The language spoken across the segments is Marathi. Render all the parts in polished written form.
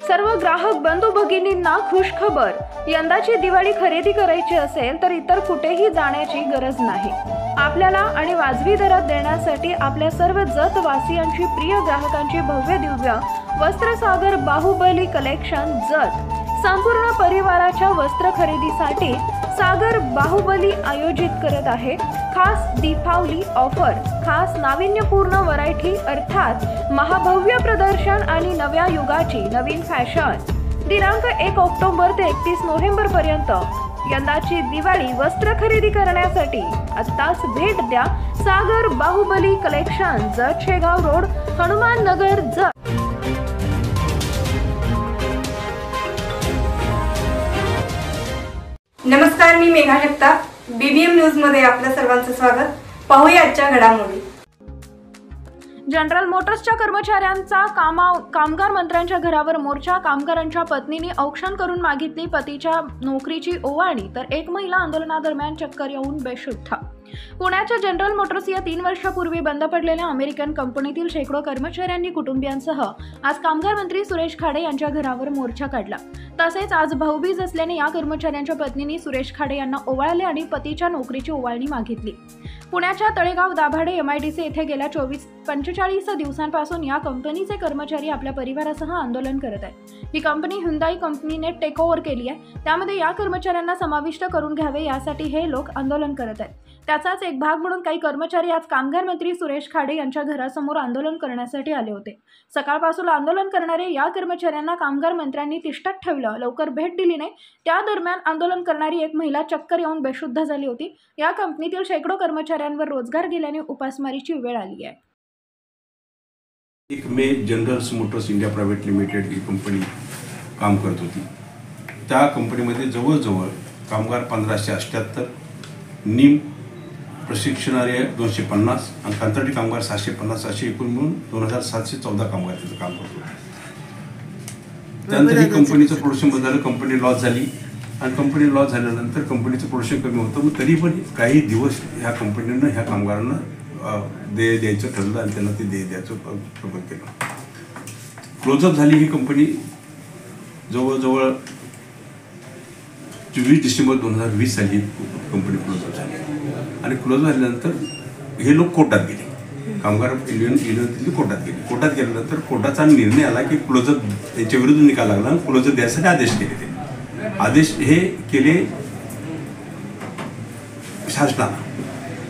सर्व ग्राहक बंधू भगिनींना खुशखबर, यंदाची दिवाळी खरेदी करायची असेल तर इतर कुठेही जाण्याची गरज नाही. आपल्याला आणि वाजवी दरात देण्यासाठी आपल्या सर्व जतवासियांची प्रिय ग्राहकांची भव्य दिव्य वस्त्रसागर बाहुबली कलेक्शन जत संपूर्ण परिवाराच्या वस्त्र खरेदीसाठी सागर बाहुबली आयोजित करत आहे खास दीपावली ऑफर. खास नाविन्यपूर्ण व्हरायटी अर्थात महाभव्य प्रदर्शन आणि नव्या युगाची नवीन फॅशन. दिनांक 1 ऑक्टोबर ते 31 नोव्हेंबर पर्यंत यंदाची दिवाळी वस्त्र खरेदी करण्यासाठी आत्ताच भेट द्या सागर बाहुबली कलेक्शन, जत शेगाव रोड, हनुमान नगर, जत. नमस्कार, मी मेघा जगताप. बीबीएम न्यूज मध्ये आपल्या सर्वांचं स्वागत. पाहूया आजच्या घडामोडी. जनरल मोटर्सच्या कर्मचाऱ्यांचा कामगार मंत्र्यांच्या घरावर मोर्चा. कामगारांच्या पत्नीने औक्षण करून मागितली पतीच्या नोकरीची ओवाळणी, तर एक महिला आंदोलनादरम्यान चक्कर येऊन बेशुद्ध. पुण्याच्या जनरल मोटर्स या 3 वर्षापूर्वी बंद पडलेल्या अमेरिकन कंपनीतील शेकडो कर्मचाऱ्यांनी कुटुंबियांसह आज कामगार मंत्री सुरेश खाडे यांच्या घरावर मोर्चा काढला. तसेच आज भाऊबीज असल्याने या कर्मचाऱ्यांच्या पत्नीने सुरेश खाडे यांना ओवाळले आणि पतीच्या नोकरीची ओवाळणी मागितली. पुण्याच्या तळेगाव दाभाडे MIDC येथे गेल्या 45 दिवसांपासून या कंपनीचे कर्मचारी आपल्या परिवारासह आंदोलन करत आहेत. ही कंपनी ह्युंदाई कंपनीने टेक ओव्हर केली आहे, त्यामध्ये या कर्मचाऱ्यांना समाविष्ट करून घ्यावे यासाठी हे लोक आंदोलन करत आहेत. त्याचाच एक भाग म्हणून काही कर्मचारी आज कामगार मंत्री सुरेश खाडे यांच्या घरासमोर आंदोलन करण्यासाठी आले होते. सकाळपासून आंदोलन करणारे या कर्मचाऱ्यांना कामगार मंत्र्यांनी तिष्ठत ठेवलं, लवकर भेट दिली नाही. त्या दरम्यान आंदोलन करणारी एक महिला चक्कर येऊन बेशुद्ध झाली होती. या कंपनीतील शेकडो कर्मचाऱ्यांवर रोजगार गेल्याने उपासमारीची वेळ आली आहे. 1 May General Motors India private limited ही कंपनी काम करत होती. त्या कंपनीमध्ये जवळजवळ कामगार 1578, निम प्रशिक्षणारे 250 आणि कंत्राटी कामगार 750 असे एकूण मिळून 2714 कामगार तिथं काम करत होते. त्यानंतर ही कंपनीचं प्रोडक्शन बंद झालं, कंपनी लॉस झाली आणि कंपनी लॉस झाल्यानंतर कंपनीचं प्रोडक्शन कमी होतं. मग तरी पण काही दिवस ह्या कंपनीनं ह्या कामगारांना देय द्यायचं ठरलं आणि त्यांना ते देय द्यायचं प्रबंध केलं. क्लोजअप झाली ही कंपनी जवळजवळ 24 डिसेंबर 2020 साली कंपनी क्लोजअप झाली आणि क्लोजअप झाल्यानंतर हे लोक कोर्टात गेले. कामगार युनियन कोर्टात गेले. कोर्टात गेल्यानंतर कोर्टाचा निर्णय आला की क्लोजअप याच्या विरुद्ध निकाल लागला आणि क्लोजअप द्यायसाठी आदेश केले. ते आदेश हे केले शासनाला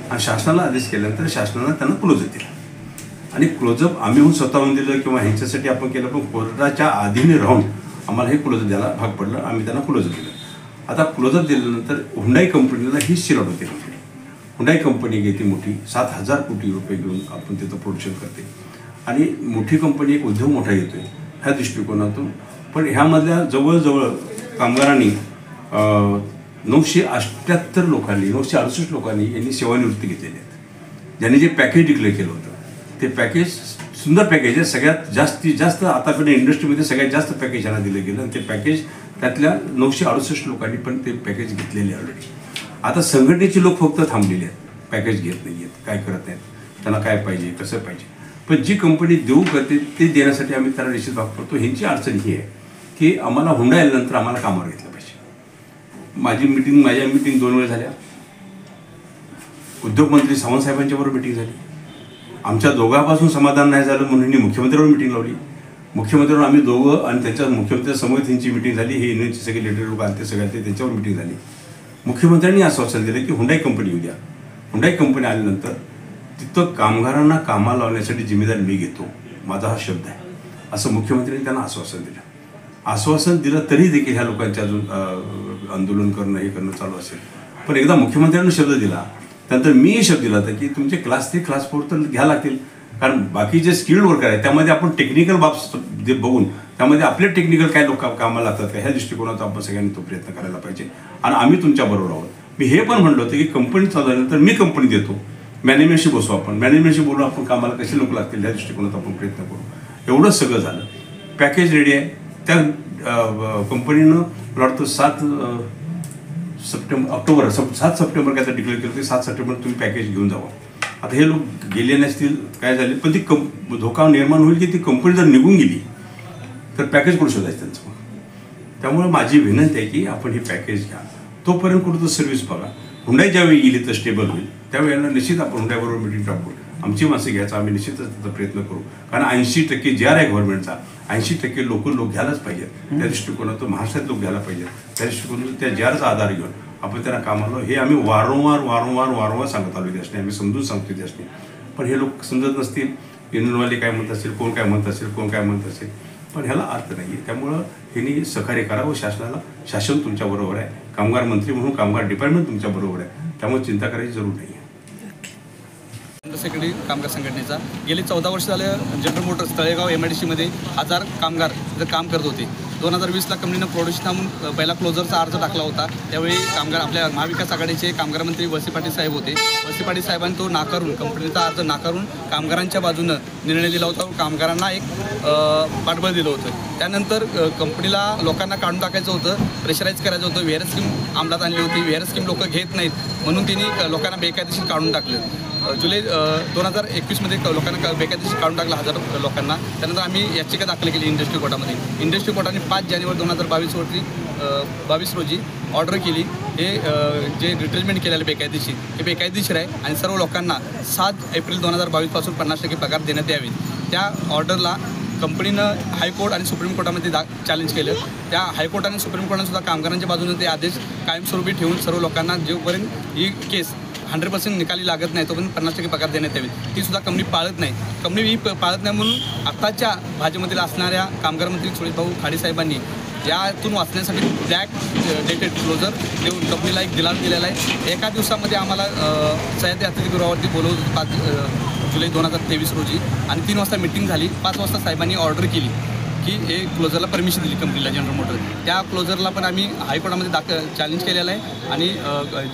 आणि शासनाला आदेश केल्यानंतर शासनानं त्यांना क्लोजअप दिला आणि क्लोजअप आम्ही स्वतःहून दिलं किंवा ह्यांच्यासाठी आपण केलं, पण कोर्टाच्या अधीन राहून आम्हाला हे क्लोजअप द्यायला भाग पडलं. आम्ही त्यांना क्लोजअप दिलं. आता क्लोजअप दिल्यानंतर हुंडाई कंपनीला ही शिरड होती. हुंडाई कंपनी घेते मोठी, 7,000 कोटी रुपये घेऊन आपण तिथं प्रोडक्शन करते आणि मोठी कंपनी, एक उद्योग मोठा येतोय ह्या दृष्टिकोनातून. पण ह्यामधल्या जवळजवळ कामगारांनी 978 लोकांनी 968 लोकांनी यांनी सेवानिवृत्ती घेतलेली आहेत. ज्यांनी जे पॅकेज डिक्लेअर केलं होतं ते पॅकेज सुंदर पॅकेज आहे. सगळ्यात जास्तीत जास्त आतापर्यंत इंडस्ट्रीमध्ये सगळ्यात जास्त पॅकेज यांना दिलं गेलं आणि ते पॅकेज त्यातल्या 968 लोकांनी पण ते पॅकेज घेतलेले ऑलरेडी. आता संघटनेचे लोक फक्त थांबलेले आहेत, पॅकेज घेत नाही आहेत, काय करत नाहीत, त्यांना काय पाहिजे, कसं पाहिजे. पण जी कंपनी देऊ करते ते देण्यासाठी आम्ही त्यांना निश्चित भाग पडतो. ह्यांची अडचण ही आहे की आम्हाला हुंडा आल्यानंतर आम्हाला कामावर घेतलं पाहिजे. माझ्या मिटिंग 2 वेळा झाल्या. उद्योगमंत्री सावंत साहेबांच्याबरोबर मिटिंग झाली. आमच्या दोघांपासून समाधान नाही झालं म्हणून मुख्यमंत्र्यांवर मिटिंग लावली. मुख्यमंत्र्यांवर आम्ही दोघं आणि त्यांच्या मुख्यमंत्र्यांसमोर त्यांची मिटिंग झाली. हे युनियनचे सगळे लिडर लोक आले, ते सगळे त्यांच्यावर मिटिंग झाली. मुख्यमंत्र्यांनी आश्वासन दिलं की हुंडाई कंपनी येऊ द्या. हुंडाई कंपनी आल्यानंतर तिथं कामगारांना कामाला लावण्यासाठी जिम्मेदारी मी घेतो, माझा हा शब्द आहे, असं मुख्यमंत्र्यांनी त्यांना आश्वासन दिलं. आश्वासन दिलं तरी देखील ह्या लोकांचे अजून आंदोलन करणं हे करणं चालू असेल. पण एकदा मुख्यमंत्र्यांनी शब्द दिला त्यानंतर मी शब्द दिला होता की तुमचे क्लास 3 क्लास 4 तर घ्या लागतील, कारण बाकी जे स्किल्ड वर्कर आहे त्यामध्ये आपण टेक्निकल बाब जे बघून त्यामध्ये आपले टेक्निकल काय लोक कामाला लागतात का ह्या दृष्टिकोनातून आपण सगळ्यांनी तो प्रयत्न करायला पाहिजे आणि आम्ही तुमच्याबरोबर आहोत. मी हे पण म्हणलो होतं की कंपनी चालू झाल्यानंतर मी कंपनी देतो, मॅनेजमेंटशी बसू, आपण मॅनेजमेंटशी बोलू, आपण कामाला कसे लोक लागतील ह्या दृष्टिकोनात आपण प्रयत्न करू. एवढंच सगळं झालं. पॅकेज रेडी आहे. त्या कंपनीनं मला वाटतं 7 सप्टेंबर काय तर डिक्लेअर केलं की 7 सप्टेंबर तुम्ही पॅकेज घेऊन जावं. आता हे लोक गेले नसतील काय झाले, पण ती धोका निर्माण होईल की ती कंपनी जर निघून गेली तर पॅकेज कुठं शोधायचं त्यांचं मग. त्यामुळे माझी विनंती आहे की आपण हे पॅकेज घ्या, तोपर्यंत कुठं तर सर्व्हिस बघा. हुंडाई ज्यावेळी येईल तर स्टेबल होईल त्यावेळेला निश्चित आपण हुंडाईबरोबर मिटिंग टाकू, आमची माणसं घ्यायचा आम्ही निश्चितच त्याचा प्रयत्न करू. कारण 80% जे आर आहे गव्हर्नमेंटचा, 80% लोक घ्यायलाच पाहिजेत. त्या दृष्टिकोनातून महाराष्ट्रात लोक घ्यायला पाहिजेत. त्या दृष्टिकोनातून त्या जे आरचा आधार घेऊन आपण त्यांना कामाला, हे आम्ही वारंवार सांगत आलो त्यासने, आम्ही समजून सांगतो त्यासने. पण हे लोक समजत नसतील, युनियनवाले काय म्हणत असेल, कोण काय म्हणत असेल, कोण काय म्हणत असेल, पण ह्याला अर्थ नाही आहे. त्यामुळं ह्यांनी सहकार्य करावं शासनाला. शासन तुमच्याबरोबर आहे, कामगार मंत्री म्हणून कामगार डिपार्टमेंट तुमच्याबरोबर आहे. त्यामुळे चिंता करायची जरूर नाही आहे. सेक्रेटरी कामगार संघटनेचा गेली 14 वर्ष झाले जनरल मोटर्स तळेगाव MIDCमध्ये 1000 कामगार जर काम करत होते. 2020ला कंपनीनं प्रोडक्शन थांबून पहिला क्लोजरचा अर्ज टाकला होता. त्यावेळी कामगार आपल्या महाविकास आघाडीचे कामगार मंत्री वळसे पाटील साहेब होते. वळसे पाटील साहेबांनी तो नाकारून, कंपनीचा अर्ज नाकारून कामगारांच्या बाजूनं निर्णय दिला होता. कामगारांना एक पाठबळ दिलं होतं. त्यानंतर कंपनीला लोकांना काढून टाकायचं होतं, प्रेशराईज करायचं होतं. व्हेअर स्कीम अंमलात आणली होती. व्हेअर स्कीम लोक घेत नाहीत म्हणून त्यांनी लोकांना बेकायदेशीर काढून टाकलं. जुलै 2021मध्ये लोकांना बेकायदेशीर काढून टाकलं 1000 लोकांना. त्यानंतर आम्ही याचिका दाखल केली इंडस्ट्री कोर्टामध्ये. इंडस्ट्री कोर्टाने 5 जानेवारी 2022 रोजी ऑर्डर केली. हे जे रिट्रीटमेंट केलेलं बेकायदेशीर, हे बेकायदेशीर आहे आणि सर्व लोकांना 7 एप्रिल 2022 पासून 50% पगार देण्यात यावे. त्या ऑर्डरला कंपनीनं हायकोर्ट आणि सुप्रीम कोर्टामध्ये चॅलेंज केलं. त्या हायकोर्ट आणि सुप्रीम कोर्टाने सुद्धा कामगारांच्या बाजूने ते आदेश कायमस्वरूपी ठेवून सर्व लोकांना जोपर्यंत ही केस 100% निकाली लागत नाही तोपर्यंत 50% पगार देण्यात यावी. ती सुद्धा कंपनी पाळत नाही. कंपनी ही पाळत नाही म्हणून आत्ताच्या भाजपमध्ये असणाऱ्या कामगार मंत्री सुरेशभाऊ खाडेसाहेबांनी यातून वाचण्यासाठी ब्लॅक डेटेड क्लोजर देऊन कंपनीला एक दिलासा दिलेला आहे. एका दिवसामध्ये आम्हाला सह्याद्री अतिथीगृहावरती बोलवलं 5 जुलै 2023 रोजी आणि 3 वाजता मिटिंग झाली. 5 वाजता साहेबांनी ऑर्डर केली की हे क्लोजरला परमिशन दिली कंपनीला, जनरल मोटर. त्या क्लोजरला पण आम्ही हायकोर्टामध्ये चॅलेंज केलेलं आहे आणि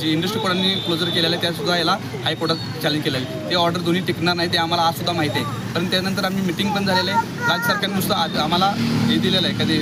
जे इंडस्ट्री कोर्टाने क्लोजर केलेलं आहे त्यासुद्धा याला हायकोर्टात चॅलेंज केलेलं आहे. ते ऑर्डर दोन्ही टिकणार नाही ते आम्हाला आजसुद्धा माहिती आहे. पण त्यानंतर आम्ही मिटिंग पण झालेलं आहे. राज्य सरकारने नुसतं आम्हाला हे दिलेलं आहे, कधी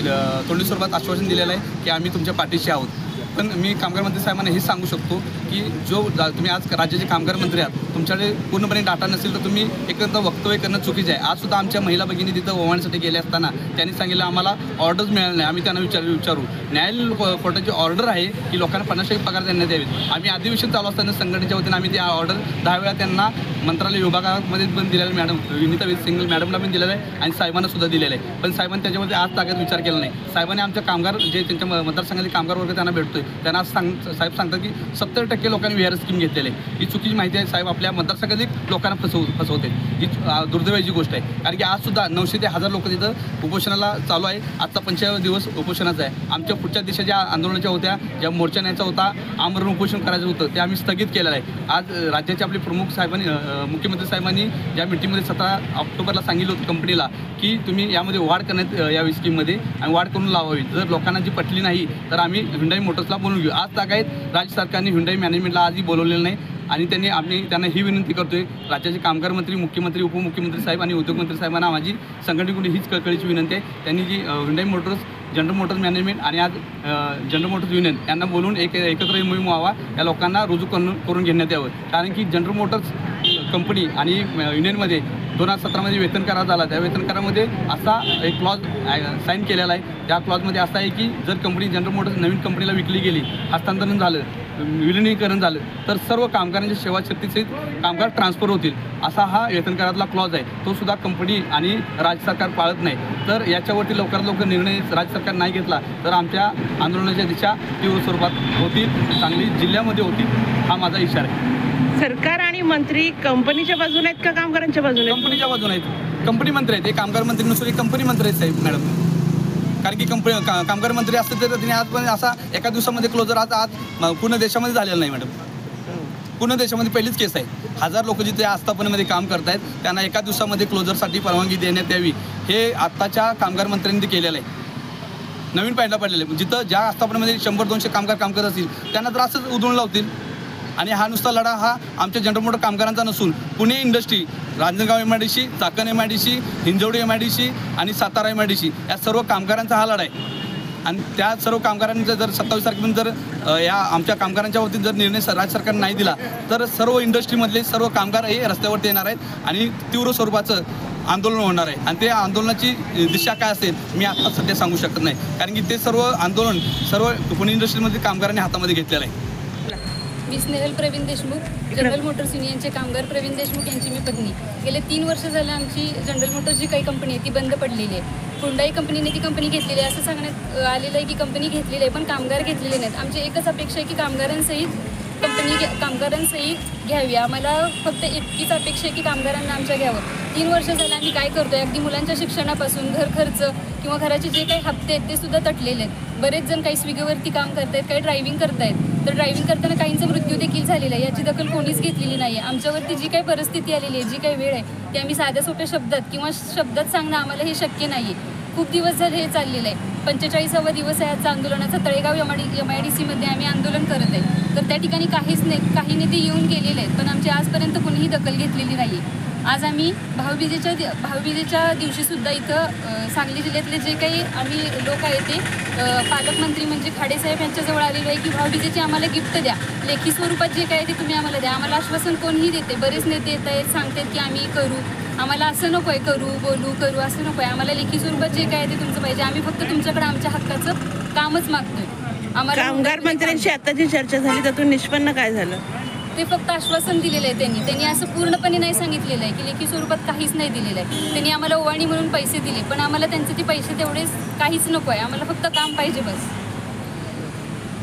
तोंडी स्वरूपात आश्वासन दिलेलं आहे की आम्ही तुमच्या पाठीशी आहोत. पण मी कामगार मंत्री साहेबांना हे सांगू शकतो की तुम्ही आज राज्याचे कामगार मंत्री आहात, तुमच्याकडे पूर्णपणे डाटा नसेल तर तुम्ही एकंदर वक्तव्य करणं चुकीचं आहे. आजसुद्धा आमच्या महिला भगिनी तिथं ओवाळण्यासाठी गेले असताना त्यांनी सांगितलं आम्हाला ऑर्डर्स मिळाले नाही. आम्ही त्यांना विचारू न्यायालयीन कोर्टाची ऑर्डर आहे की लोकांना 50% पगार देण्यात यावेत. आम्ही अधिवेशन चालू असताना संघटनेच्या वतीनं आम्ही ती ऑर्डर 10 वेळा त्यांना मंत्रालय विभागामध्ये पण दिलेलं, मॅडम विनीता सिंगल मॅडमला पण दिलेलं आहे आणि साहेबांना सुद्धा दिलेलं आहे. पण साहेबांनी त्याच्यामध्ये आज ताकद विचार केला नाही. साहेबांनी आमच्या कामगार जे त्यांच्या मतदारसंघातील कामगार वर्ग त्यांना भेटतोय त्यांना साहेब सांगतात की 70% लोकांनी व्हीआर स्कीम घेतलेली आहे. ही चुकीची माहिती आहे. साहेब आपल्या मतदारसंघातील लोकांना फसवते. ही दुर्दैवाची गोष्ट आहे. कारण की आज सुद्धा 900 ते 1000 लोक तिथं उपोषणाला चालू आहे. आजचा 45 दिवस उपोषणाचा आहे. आमच्या पुढच्या दिवशी ज्या आंदोलनाच्या होत्या, ज्या मोर्चा न्यायचा होता, आमरण उपोषण करायचं होतं ते आम्ही स्थगित केलेलं आहे. आज राज्याचे आपले प्रमुख साहेबांनी, मुख्यमंत्री साहेबांनी या मिटिंगमध्ये 17 ऑक्टोबरला सांगितलं होतं कंपनीला की तुम्ही यामध्ये वाढ करण्यात यावी स्कीममध्ये आणि वाढ करून लावावी. जर लोकांना जी पटली नाही तर आम्ही हुंडाई मोटर्सला बोलून घेऊ. आज तागायत राज्य सरकारने हुंडाई मॅनेजमेंटला आजही बोलवलेलं नाही आणि आम्ही त्यांना ही विनंती करतोय, राज्याचे कामगार मंत्री, मुख्यमंत्री, उपमुख्यमंत्री साहेब आणि उद्योगमंत्री साहेबांना माझी संघटनेकडून हीच कळकळीची विनंती आहे. त्यांनी जी Hyundai Motors, General Motors management आणि आज जनरल मोटर्स युनियन यांना बोलून एकत्र मोहीम व्हावा, या लोकांना रुजू करून घेण्यात यावं. कारण की जनरल मोटर्स कंपनी आणि युनियनमध्ये 2017मध्ये वेतन करार झाला. त्या वेतन करारामध्ये असा एक क्लॉज साईन केलेला आहे. त्या क्लॉजमध्ये असं आहे की जर कंपनी जनरल मोटर्स नवीन कंपनीला विकली गेली, हस्तांतरण झालं, विलिनीकरण झालं तर सर्व कामगारांच्या सेवाशक्तीसहित कामगार ट्रान्सफर होतील, असा हा वेतन करारातला क्लॉज आहे. तो सुद्धा कंपनी आणि राज्य सरकार पाळत नाही. तर याच्यावरती लवकरात लवकर निर्णय राज्य सरकार नाही घेतला तर आमच्या आंदोलनाच्या दिशा तीव्र स्वरूपात होतील, सांगली जिल्ह्यामध्ये होतील, हा माझा इशारा आहे. सरकार आणि मंत्री कंपनीच्या बाजूने आहेत का कामगारांच्या बाजूने? कंपनीच्या बाजूने आहेत. कंपनी मंत्री आहेत. हे कामगार मंत्री नसून कंपनी मंत्री आहेत साहेब मॅडम. कारण की कामगार मंत्री असते तर तिने आजपर्यंत असा एका दिवसामध्ये क्लोजर आज पूर्ण देशामध्ये झालेला नाही मॅडम. पूर्ण देशामध्ये पहिलीच केस आहे. 1000 लोक जिथे आस्थापनेमध्ये काम करत आहेत त्यांना एका दिवसामध्ये क्लोजरसाठी परवानगी देण्यात यावी, हे आत्ताच्या कामगार मंत्र्यांनी केलेलं आहे. नवीन पाहायला पडलेलं आहे. जिथं ज्या आस्थापनेमध्ये 100-200 कामगार काम करत असतील त्यांना तर असंच उधळून लावतील. आणि हा नुसता लढा हा आमच्या जनरल मोटर कामगारांचा नसून Pune industry, Ranjangaon MIDC, Chakan MIDC, Hinjewadi MIDC आणि सातारा MIDC या सर्व कामगारांचा हा लढा आहे. आणि त्या सर्व कामगारांचा जर 27 तारखेपर्यंत जर या आमच्या कामगारांच्या वतीत जर निर्णय राज्य सरकारने नाही दिला तर सर्व इंडस्ट्रीमधले सर्व कामगार हे रस्त्यावरती येणार आहेत आणि तीव्र स्वरूपाचं आंदोलन होणार आहे आणि ते आंदोलनाची दिशा काय असेल मी आता सध्या सांगू शकत नाही, कारण की ते सर्व आंदोलन सर्व पुणे इंडस्ट्रीमध्ये कामगारांनी हातामध्ये घेतलेलं आहे. मी स्नेहल प्रवीण देशमुख, जनरल मोटर्स युनियनचे कामगार प्रवीण देशमुख यांची मी पत्नी. गेले 3 वर्ष झाले आमची जनरल मोटर्स जी काही कंपनी आहे ती बंद पडलेली आहे. हुंडाई कंपनीने ती कंपनी घेतलेली आहे असं सांगण्यात आलेलं आहे की कंपनी घेतलेली आहे, पण कामगार घेतलेले नाहीत. आमची एकच अपेक्षा आहे की कामगारांसहित घ्यावी. आम्हाला फक्त इतकीच अपेक्षा आहे की कामगारांना आमच्या घ्यावं. 3 वर्ष झाले आम्ही काय करतोय, अगदी मुलांच्या शिक्षणापासून घर खर्च किंवा घराचे जे काही हप्ते आहेत ते सुद्धा तटलेले आहेत. बरेच जण काही स्विगीवरती काम करतायत, काही ड्रायव्हिंग करतायत, तर ड्रायव्हिंग करताना काहींचा मृत्यू देखील झालेला आहे. याची दखल कोणीच घेतलेली नाही आहे. आमच्यावरती जी काही परिस्थिती आलेली आहे, जी काही वेळ आहे ती आम्ही साध्या सोप्या शब्दात किंवा शब्दात सांगणं आम्हाला हे शक्य नाही आहे. खूप दिवस झाले हे चाललेलं आहे. 45वा दिवस आहे आजचा आंदोलनाचा. तळेगाव MIDCमध्ये आम्ही आंदोलन करत आहे. तर त्या ठिकाणी काही नेते येऊन गेलेले आहेत, पण आमची आजपर्यंत कुणीही दखल घेतलेली नाही आहे. आज आम्ही भाऊबीजेच्या दिवशीसुद्धा इथं सांगली जिल्ह्यातले जे काही आम्ही लोक आहेत ते पालकमंत्री म्हणजे खाडेसाहेब यांच्याजवळ आलेलो आहे की भाऊबीजेची आम्हाला गिफ्ट द्या, लेखी स्वरूपात जे काय ते तुम्ही आम्हाला द्या. आम्हाला आश्वासन कोणीही देते. बरेच नेते येत आहेत, सांगतात की आम्ही करू. आम्हाला असं नको आहे करू असं नको आहे. आम्हाला लेखी स्वरूपात जे काय ते तुमचं पाहिजे. आम्ही फक्त तुमच्याकडे आमच्या हक्काचं कामच मागतोय. आम्हाला कामगार मंत्र्यांशी आता जी चर्चा झाली त्यातून निष्पन्न काय झालं? ते फक्त आश्वासन दिलेलं आहे त्यांनी असं पूर्णपणे नाही सांगितलेलं आहे की लेखी स्वरूपात काहीच नाही दिलेलं आहे. त्यांनी आम्हाला ओवाळणी म्हणून पैसे दिले, पण आम्हाला त्यांचे ते पैसे तेवढेच काहीच नको आहे. आम्हाला फक्त काम पाहिजे बस.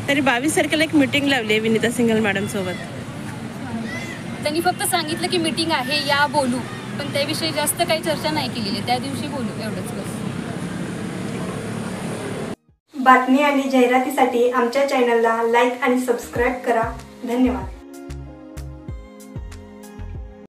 तरी 22 तारखेला एक मीटिंग लावली आहे विनीता सिंघल मॅडम सोबत. त्यांनी फक्त सांगितलं की मीटिंग आहे, या बोलू, पण त्याविषयी जास्त काही चर्चा नाही केलेली. त्या दिवशी बोलू एवढंच बस. बातमी आणि जाहिरातीसाठी आमच्या चॅनलला लाईक आणि सबस्क्राईब करा. धन्यवाद.